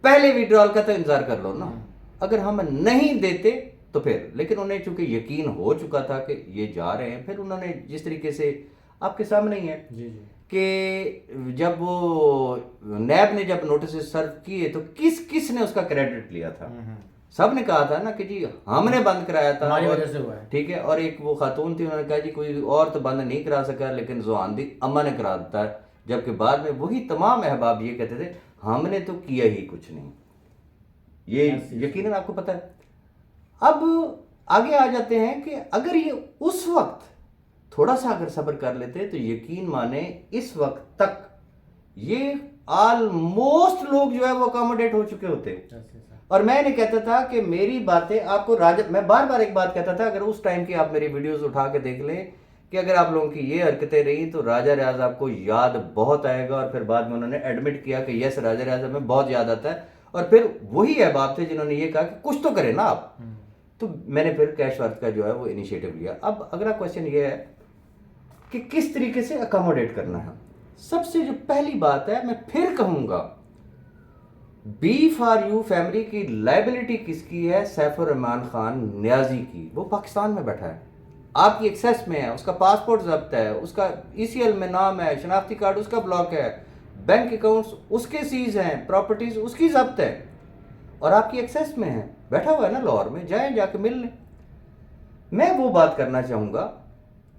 S2: पहले विड्रॉल का तो इंतज़ार कर लो ना, अगर हम नहीं देते तो फिर। लेकिन उन्हें चूंकि यकीन हो चुका था कि ये जा रहे हैं, फिर उन्होंने जिस तरीके से आपके सामने ही है
S1: जी
S2: कि जब वो नैब ने जब नोटिस सर्व किए तो किस किस ने उसका क्रेडिट लिया था। सब ने कहा था ना कि जी हमने बंद कराया था,
S1: हमारी वजह से हुआ है।
S2: ठीक है। और एक वो खातून थी, उन्होंने कहा जी कोई और तो बंद नहीं करा सका, लेकिन जुआनदी अम्मा ने करा देता है। जबकि बाद में वही तमाम अहबाब ये कहते थे हमने तो किया ही कुछ नहीं। ये यकीनन आपको पता है। अब आगे आ जाते हैं कि अगर ये उस वक्त थोड़ा सा अगर सब्र कर लेते तो यकीन माने इस वक्त तक ये ऑलमोस्ट लोग जो है वो अकोमोडेट हो चुके होते। और मैं नहीं कहता था कि मेरी बातें आपको मैं बार बार एक बात कहता था, अगर उस टाइम की आप मेरी वीडियोस उठा के देख लें कि अगर आप लोगों की ये हरकतें रही तो राजा रियाज आपको याद बहुत आएगा। और फिर बाद में उन्होंने एडमिट किया कि यस राजा रियाज हमें बहुत याद आता है। और फिर वही अहबाब थे जिन्होंने ये कहा कि कुछ तो करें ना आप। तो मैंने फिर कैश वर्थ का जो है वो इनिशिएटिव लिया। अब अगला क्वेश्चन ये है कि किस तरीके से अकोमोडेट करना है। सबसे जो पहली बात है, मैं फिर कहूंगा, B4U फैमिली की लाइबिलिटी किसकी है? सैफुर रहमान खान नियाजी की। वो पाकिस्तान में बैठा है, आपकी एक्सेस में है, उसका पासपोर्ट जब्त है, उसका ECL में नाम है, शनाख्ती कार्ड उसका ब्लॉक है, बैंक अकाउंट्स उसके सीज हैं, प्रॉपर्टीज उसकी जब्त है और आपकी एक्सेस में है, बैठा हुआ है ना लाहौर में, जाएं जाके मिल लें। मैं वो बात करना चाहूंगा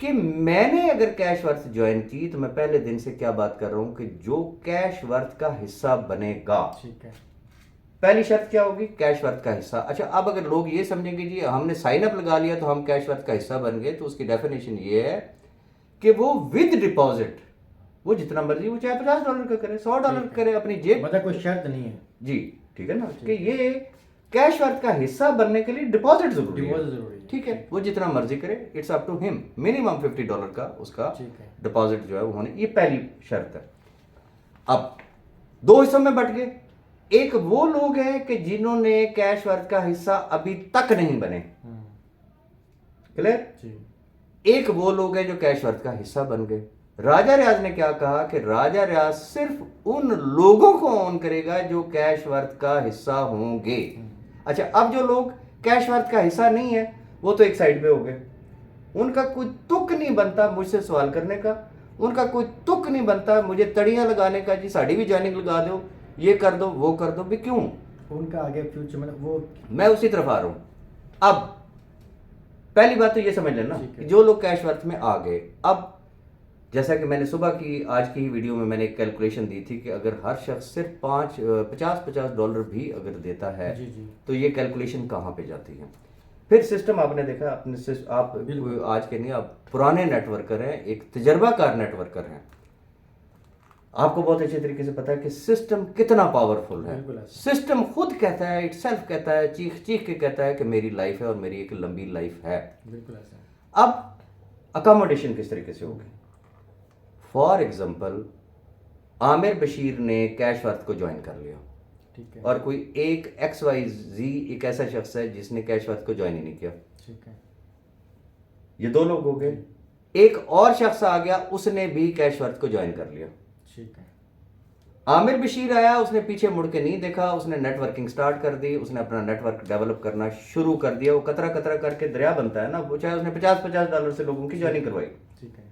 S2: कि मैंने अगर कैश वर्थ ज्वाइन की तो मैं पहले दिन से क्या बात कर रहा हूं कि जो कैश वर्थ का हिस्सा बनेगा, ठीक है, पहली शर्त क्या होगी? कैश वर्थ का हिस्सा। अच्छा, अब अगर लोग ये समझेंगे जी हमने साइन अप लगा लिया तो हम कैश वर्थ का हिस्सा बन गए, तो उसकी डेफिनेशन ये है कि वो विद डिपॉजिट, वो जितना मर्जी, वो चाहे $50 का करे, $100 का करे, अपनी जेब,
S1: मतलब कोई शर्त नहीं है
S2: जी, ठीक है ना, कि ये कैश वर्थ का हिस्सा बनने के लिए डिपॉजिट जरूरी है, ठीक है। वो जितना मर्जी करे, it's up to him, minimum $50 का उसका डिपॉजिट जो है वो होने, ये पहली शर्त है। अब दो हिस्सों में बट गए। एक वो लोग हैं कि जिन्होंने कैश वर्थ का हिस्सा अभी तक नहीं बने, क्लियर? एक वो लोग हैं जो कैश वर्थ का हिस्सा बन गए। राजा रियाज ने क्या कहा कि राजा रियाज सिर्फ उन लोगों को ऑन करेगा जो कैश वर्थ का हिस्सा होंगे। अच्छा, अब जो लोग कैश वर्थ का हिस्सा नहीं है वो तो एक साइड पे हो गए, उनका कोई तुक नहीं बनता मुझसे सवाल करने का, उनका कोई तुक नहीं बनता मुझे तड़ियां लगाने का, जी साड़ी भी ज्वाइनिंग लगा दो, ये कर दो, वो कर दो भी, क्यों? उनका आगे फ्यूचर में वो, मैं उसी तरफ आ रहा हूं। अब पहली बात तो ये समझ लेना कि जो लोग कैश वर्थ में आ गए, अब जैसा कि मैंने सुबह की आज की ही वीडियो में मैंने एक कैलकुलेशन दी थी कि अगर हर शख्स सिर्फ $50 भी अगर देता है तो ये कैलकुलेशन कहाँ पे जाती है? फिर सिस्टम आपने देखा, आप आज के नहीं, आप पुराने नेटवर्कर हैं, एक तजर्बाकार नेटवर्कर हैं, आपको बहुत अच्छे तरीके से पता है कि सिस्टम कितना पावरफुल है। सिस्टम खुद कहता है, इटसेल्फ कहता है, चीख चीख के कहता है कि मेरी लाइफ है और मेरी एक लंबी लाइफ है। बिल्कुल ऐसा। अब अकोमोडेशन किस तरीके से होगी? फॉर एग्जाम्पल, आमिर बशीर ने कैश वर्थ को ज्वाइन कर लिया, ठीक है, और कोई एक XYZ एक ऐसा शख्स है जिसने कैश वर्थ को ज्वाइन ही नहीं किया, ठीक है, ये दो लोग हो गए। एक और शख्स आ गया, उसने भी कैश वर्थ को ज्वाइन कर लिया, ठीक है। आमिर बशीर आया, उसने पीछे मुड़ के नहीं देखा, उसने नेटवर्किंग स्टार्ट कर दी, उसने अपना नेटवर्क डेवलप करना शुरू कर दिया। वो कतरा कतरा करके दरिया बनता है ना, वो चाहे उसने $50 से लोगों की ज्वाइनिंग करवाई, ठीक है,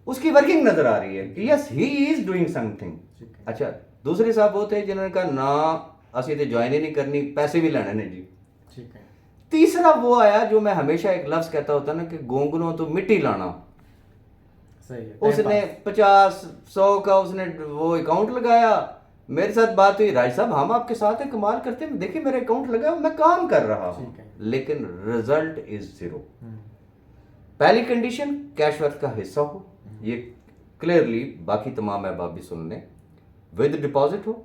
S2: उसकी वर्किंग नजर आ रही है कि yes he is doing something. अच्छा, दूसरे साहब वो थे जिन्होंने कहा ना असी तो ज्वाइन ही नहीं करनी, पैसे भी लेने ने जी, ठीक है। तीसरा वो आया जो मैं हमेशा एक लफ्ज कहता होता ना कि गोंगलों तो मिट्टी लाना, सही है। उसने 50-100 का उसने वो अकाउंट लगाया, मेरे साथ बात हुई, राज साहब हम आपके साथ है, कमाल करते हैं, देखिए मेरे अकाउंट लगा, मैं काम कर रहा हूं, लेकिन रिजल्ट इज 0। पहली कंडीशन कैश वर्थ का हिस्सा हो, ये क्लियरली बाकी तमाम अहबाब भी सुन लें। विद डिपॉजिट हो।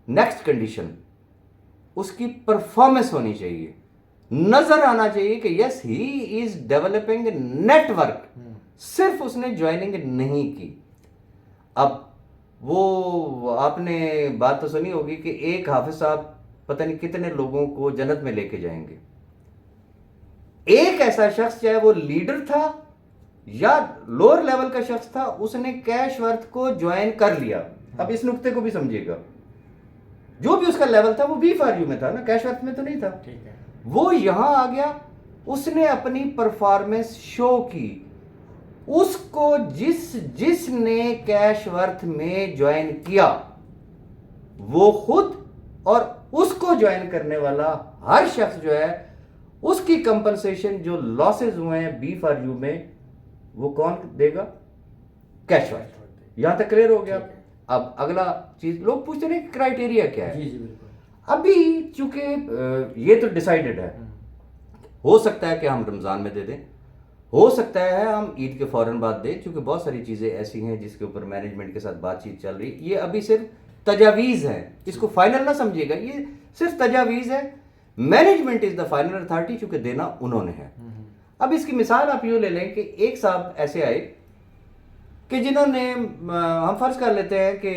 S2: नेक्स्ट कंडीशन, उसकी परफॉर्मेंस होनी चाहिए, नजर आना चाहिए कि yes he is developing network, सिर्फ उसने ज्वाइनिंग नहीं की। अब वो आपने बात तो सुनी होगी कि एक हाफिज साहब पता नहीं कितने लोगों को जन्नत में लेके जाएंगे। एक ऐसा शख्स, चाहे वो लीडर था या लोअर लेवल का शख्स था, उसने कैश वर्थ को ज्वाइन कर लिया। अब इस नुक्ते को भी समझिएगा, जो भी उसका लेवल था वो B4U में था ना, कैश वर्थ में तो नहीं था।
S1: ठीक है।
S2: वो यहां आ गया, उसने अपनी परफॉर्मेंस शो की। उसको जिसने कैश वर्थ में ज्वाइन किया, वो खुद और उसको ज्वाइन करने वाला हर शख्स जो है, उसकी कंपनसेशन जो लॉसेज हुए हैं B4U में, वो कौन देगा? Cash worth. यहां तक क्लियर हो गया।
S1: ठीक है।
S2: अब अगला चीज, लोग पूछते हैं क्राइटेरिया क्या है।
S1: जी जी बिल्कुल।
S2: अभी चूंकि ये तो डिसाइडेड है, हो सकता है कि हम रमजान में दे दें, हो सकता है हम ईद के फौरन बाद दें, क्योंकि बहुत सारी चीजें ऐसी हैं जिसके ऊपर मैनेजमेंट के साथ बातचीत चल रही। ये अभी सिर्फ तजावीज है, इसको फाइनल ना समझिएगा, ये सिर्फ तजावीज है। Management is the final authority, चूंकि देना उन्होंने है। अब इसकी मिसाल आप यूं ले लें कि एक साहब ऐसे आए कि जिन्होंने, हम फर्ज कर लेते हैं कि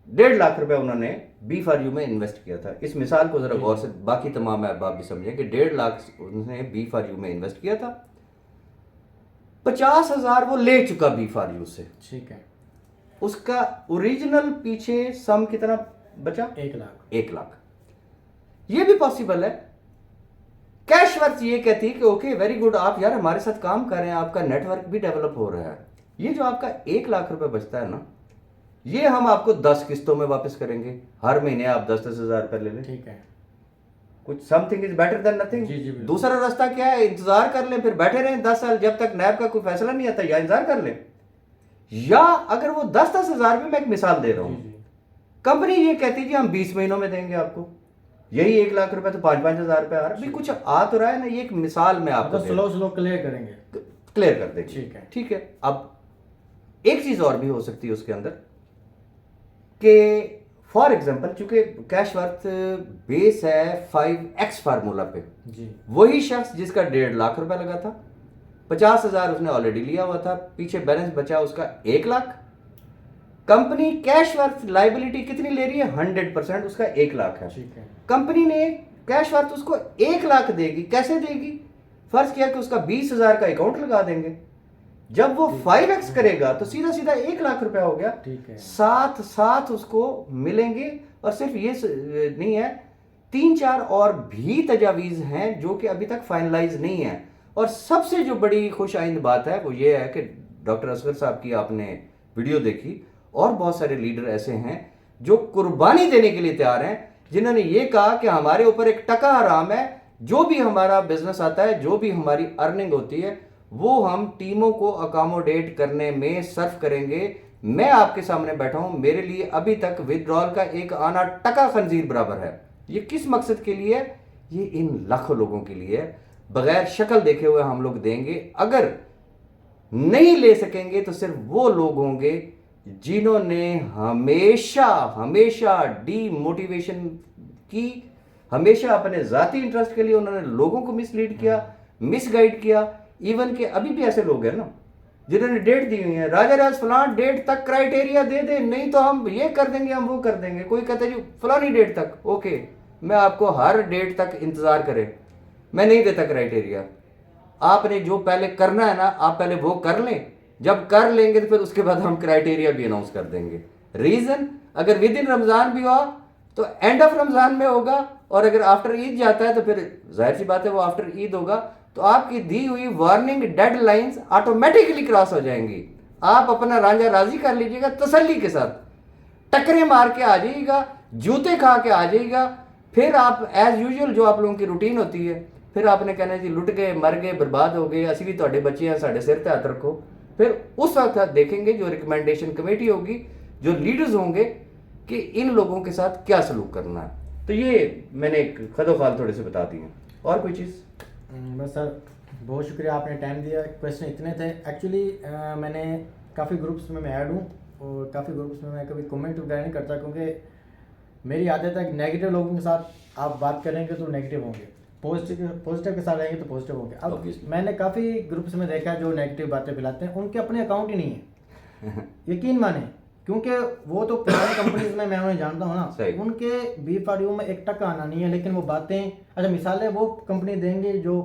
S2: 1.5 लाख रुपए उन्होंने B4U में इन्वेस्ट किया था। इस मिसाल को जरा गौर से बाकी तमाम अहबाब भी समझें कि 1.5 लाख उन्होंने B4U में इन्वेस्ट किया था, 50,000 वो ले चुका B4U से।
S1: ठीक है।
S2: उसका ओरिजिनल पीछे सम कितना बचा?
S1: 1 लाख।
S2: 1 लाख। ये भी पॉसिबल है। कैश वर्थ ये कहती है कि ओके वेरी गुड, आप यार हमारे साथ काम कर रहे हैं, आपका नेटवर्क भी डेवलप हो रहा है, ये जो आपका 1 लाख रुपए बचता है ना, ये हम आपको 10 किस्तों में वापस करेंगे, हर महीने आप 10-10 हजार रुपए ले लें।
S1: ठीक है।
S2: कुछ something is better than nothing.
S1: जी जी बिल्कुल।
S2: दूसरा रास्ता क्या है? इंतजार कर लें, फिर बैठे रहें 10 साल जब तक नैब का कोई फैसला नहीं आता, या इंतजार कर लें, या अगर वो 10-10 हजार में, मैं एक मिसाल दे रहा हूं, कंपनी ये कहती है जी हम 20 महीनों में देंगे आपको, यही 1 लाख रुपए तो 5-5 हजार रुपए आ रहा है, कुछ आ तो रहा है ना। ये एक मिसाल में आपको
S1: स्लो क्लियर करेंगे,
S2: क्लियर कर देंगे।
S1: ठीक है।
S2: ठीक है। अब एक चीज और भी हो सकती है उसके अंदर कि फॉर एग्जाम्पल, चूंकि कैश वर्थ बेस है 5x फार्मूला पे,
S1: जी।
S2: वही शख्स जिसका 1.5 लाख रुपए लगा था, 50,000 उसने ऑलरेडी लिया हुआ था, पीछे बैलेंस बचा उसका 1 lakh. Company cash worth liability कितनी ले रही है? 100%, उसका 1 लाख है।
S1: ठीक है।
S2: कंपनी ने कैश वर्थ उसको 1 लाख देगी। कैसे देगी? फर्ज किया कि उसका 20,000 का अकाउंट लगा देंगे, जब वो 5x करेगा तो सीधा सीधा 1 लाख रुपया हो गया।
S1: ठीक है।
S2: साथ साथ उसको मिलेंगे, और सिर्फ ये नहीं है, 3-4 और भी तजावीज हैं जो कि अभी तक फाइनलाइज नहीं है। और सबसे जो बड़ी खुश आइंद बात है वो ये है कि डॉक्टर असगर साहब की आपने वीडियो देखी, और बहुत सारे लीडर ऐसे हैं जो कुर्बानी देने के लिए तैयार हैं, जिन्होंने ये कहा कि हमारे ऊपर एक टका हराम है, जो भी हमारा बिजनेस आता है, जो भी हमारी अर्निंग होती है, वो हम टीमों को अकोमोडेट करने में सर्व करेंगे। मैं आपके सामने बैठा हूं, मेरे लिए अभी तक विथड्रॉल का एक आना टका खंजीर बराबर है। ये किस मकसद के लिए? ये इन लाखों लोगों के लिए, बगैर शक्ल देखे हुए हम लोग देंगे। अगर नहीं ले सकेंगे तो सिर्फ वो लोग होंगे जिन्होंने हमेशा हमेशा डीमोटिवेशन की, हमेशा अपने जाती इंटरेस्ट के लिए उन्होंने लोगों को मिसलीड किया, मिसगाइड किया। इवन के अभी भी ऐसे लोग हैं ना जिन्होंने डेट दी हुई है, राजा राज फलान डेट तक क्राइटेरिया दे दे, नहीं तो हम ये कर देंगे, हम वो कर देंगे। कोई कहता है जी फलानी डेट तक, ओके मैं आपको हर डेट तक इंतजार करें, मैं नहीं देता क्राइटेरिया। आपने जो पहले करना है ना, आप पहले वो कर लें, जब कर लेंगे तो फिर उसके बाद हम क्राइटेरिया भी अनाउंस कर देंगे। रीजन, अगर विद इन रमजान भी हुआ तो एंड ऑफ रमजान में होगा, और अगर आफ्टर ईद जाता है तो फिर जाहिर सी बात है वो आफ्टर ईद होगा। तो आपकी दी हुई वार्निंग डेडलाइंस ऑटोमेटिकली क्रॉस हो जाएंगी। आप अपना रांझा राजी कर लीजिएगा, तसल्ली के साथ टकरे मार के आ जाइएगा, जूते खा के आ जाइएगा। फिर आप एज यूजुअल जो आप लोगों की रूटीन होती है, फिर आपने कहना जी लुट गए, मर गए, बर्बाद हो गए, असी भी तुहाडे बच्चे हैं, साढ़े सिर ते हाथ रखो। फिर उस वक्त आप देखेंगे जो रिकमेंडेशन कमेटी होगी, जो लीडर्स होंगे, कि इन लोगों के साथ क्या सलूक करना है। तो ये मैंने एक खदोखाल थोड़े से बता दी है। और कोई चीज़?
S1: बस सर बहुत शुक्रिया, आपने टाइम दिया। क्वेश्चन इतने थे एक्चुअली। मैंने काफ़ी ग्रुप्स में मैं ऐड हूँ, और काफ़ी ग्रुप्स में मैं कभी कमेंट वगैरह नहीं करता, क्योंकि मेरी आदत है कि नेगेटिव लोगों के साथ आप बात करेंगे तो नेगेटिव होंगे, पॉजिटिव के साथ रहेंगे तो पॉजिटिव होंगे। अब
S2: Obviously.
S1: मैंने काफ़ी ग्रुप्स में देखा है जो नेगेटिव बातें फैलाते हैं, उनके अपने अकाउंट ही नहीं है यकीन माने, क्योंकि वो तो पुरानी कंपनीज में मैं उन्हें जानता हूँ ना,
S2: सही।
S1: उनके B4U में 1 टका आना नहीं है, लेकिन वो बातें, अच्छा मिसालें वो कंपनी देंगे जो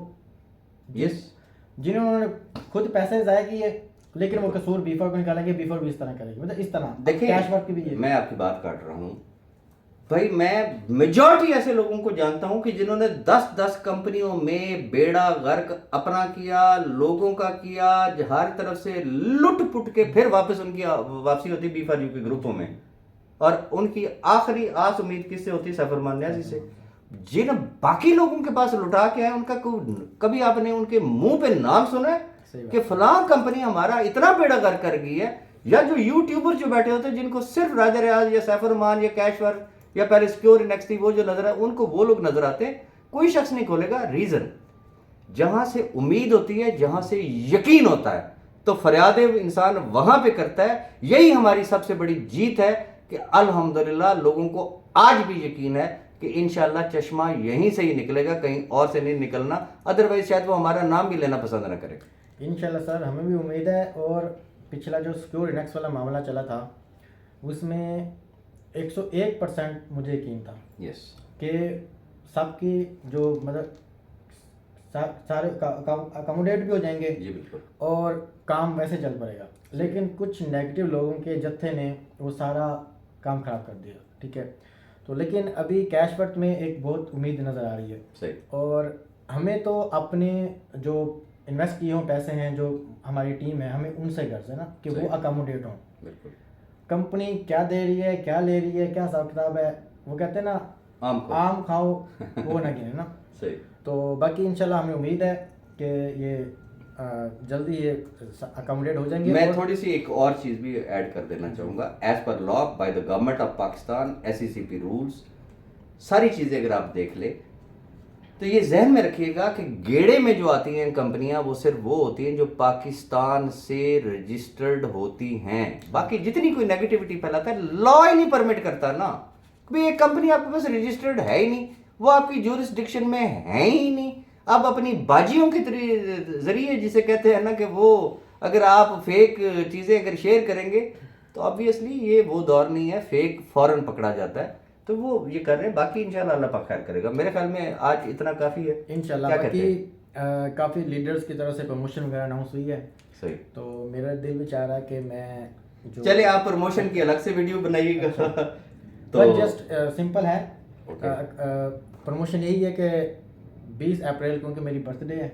S2: यस
S1: जिन्होंने खुद पैसे ज़ाया किए, लेकिन वो कसूर B4 को निकालेंगे, B4 भी इस तरह करेगी, मतलब इस तरह
S2: देखिए,
S1: कैश वर्क की भी ये
S2: मैं आपकी बात काट रहा हूँ भाई, मैं मेजॉरिटी ऐसे लोगों को जानता हूं कि जिन्होंने 10-10 कंपनियों में बेड़ा गर्क अपना किया, लोगों का किया, हर तरफ से लुट पुट के फिर वापस उनकी वापसी होती B4U के ग्रुपों में, और उनकी आखिरी आस उम्मीद किससे होती? सफरमान न्याज़ी से। जिन बाकी लोगों के पास लुटा के आए, उनका कभी आपने उनके मुंह पे नाम सुना है कि फलां कंपनी हमारा इतना बेड़ा गर्क कर गई है? या जो यूट्यूबर जो बैठे होते हैं, जिनको सिर्फ राजा रियाज या सैफरमान या कैशवर या पहले सिक्योर इनेक्स थी, वो जो नजर है, उनको वो लोग नजर आते हैं, कोई शख्स नहीं खोलेगा। रीजन, जहां से उम्मीद होती है, जहां से यकीन होता है, तो फरियादें इंसान वहां पे करता है। यही हमारी सबसे बड़ी जीत है कि अल्हम्दुलिल्लाह लोगों को आज भी यकीन है कि इंशाल्लाह चश्मा यहीं से ही निकलेगा, कहीं और से नहीं निकलना, अदरवाइज शायद वो हमारा नाम भी लेना पसंद ना करे।
S1: इंशाल्लाह सर, हमें भी उम्मीद है। और पिछला जो सिक्योर इनेक्स वाला मामला चला था, उसमें 101% मुझे यकीन था
S2: यस
S1: कि सबकी जो मतलब सारे अकोमोडेट भी हो जाएंगे
S2: जी बिल्कुल,
S1: और काम वैसे चल पड़ेगा, लेकिन कुछ नेगेटिव लोगों के जत्थे ने वो सारा काम खराब कर दिया। ठीक है, तो लेकिन अभी कैश वर्क में एक बहुत उम्मीद नज़र आ रही है।
S2: सही।
S1: और हमें तो अपने जो इन्वेस्ट किए हों पैसे हैं, जो हमारी टीम है, हमें उनसे गर्ज है ना कि वो अकोमोडेट हों।
S2: बिल्कुल,
S1: कंपनी क्या दे रही है, क्या ले रही है, क्या हिसाब किताब है, वो कहते हैं ना आम खाओ वो ना गिने ना।
S2: सही।
S1: तो बाकी इंशाल्लाह हमें उम्मीद है कि ये जल्दी ये अकोमोडेट हो जाएंगे।
S2: मैं थोड़ी सी एक और चीज भी ऐड कर देना चाहूंगा। As per law by the government of Pakistan, SECP rules, सारी चीजें अगर आप देख ले तो ये जहन में रखिएगा कि गेड़े में जो आती हैं कंपनियां, वो सिर्फ वो होती हैं जो पाकिस्तान से रजिस्टर्ड होती हैं। बाकी जितनी कोई नेगेटिविटी फैलाता है, लॉ ही नहीं परमिट करता ना। भाई एक कंपनी आपके पास रजिस्टर्ड है ही नहीं, वो आपकी ज्यूरिसडिक्शन में है ही नहीं। अब अपनी बाजियों के जरिए, जिसे कहते हैं ना कि वो अगर आप फेक चीज़ें अगर शेयर करेंगे तो ऑब्वियसली ये वो दौर नहीं है, फेक फौरन पकड़ा जाता है। तो वो ये कर रहे हैं। बाकी इंशाल्लाह अल्लाह पाक खैर करेगा। मेरे ख्याल में आज इतना काफ़ी है
S1: इंशाल्लाह। बाकी काफ़ी लीडर्स की तरफ से प्रमोशन वगैरह अनाउंस हुई है।
S2: सही।
S1: तो मेरा दिल भी चाह रहा है कि मैं जो
S2: चले आप प्रमोशन की अलग से वीडियो बनाइएगा।
S1: तो जस्ट सिंपल है। प्रमोशन यही है कि 20 अप्रैल को क्योंकि मेरी बर्थडे है,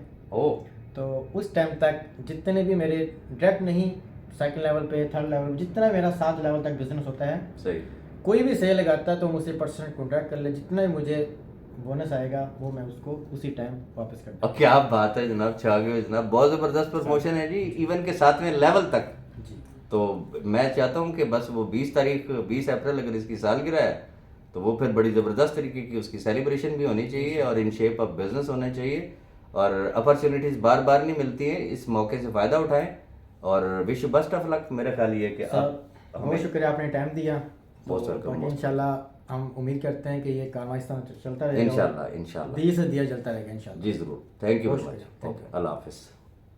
S1: तो उस टाइम तक जितने भी मेरे डायरेक्ट नहीं, सेकंड लेवल पे, थर्ड लेवल, जितना मेरा 7 लेवल तक बिजनेस होता है,
S2: सही,
S1: कोई भी सेल लगाता है तो मुझसे पर्सनल कॉन्टैक्ट कर ले। जितना भी मुझे बोनस आएगा वो मैं उसको उसी टाइम वापस कर दूँ।
S2: क्या बात है जनाब, छा गए जनाब। बहुत ज़बरदस्त प्रमोशन है जी, इवन के 7वें लेवल तक
S1: जी।
S2: तो मैं चाहता हूँ कि बस वो 20 अप्रैल अगर इसकी सालगिरह है तो वो फिर बड़ी ज़बरदस्त तरीके की उसकी सेलिब्रेशन भी होनी चाहिए और इन शेप ऑफ बिजनेस होना चाहिए। और अपॉर्चुनिटीज़ बार बार नहीं मिलती हैं, इस मौके से फ़ायदा उठाएं और विश बेस्ट ऑफ लक। मेरा ख्याल ये है कि आप
S1: बहुत शुक्रिया, आपने टाइम दिया।
S2: बहुत
S1: तो इंशाल्लाह हम उम्मीद करते हैं कि ये काम इस तरह चलता रहेगा।
S2: इंशाल्लाह
S1: दिया से दिया चलता रहेगा इंशाल्लाह।
S2: जी ज़रूर। थैंक यू
S1: बहुत
S2: वेरी मच।
S1: शुक्रिया।
S2: ओके, अल्लाह हाफिज़।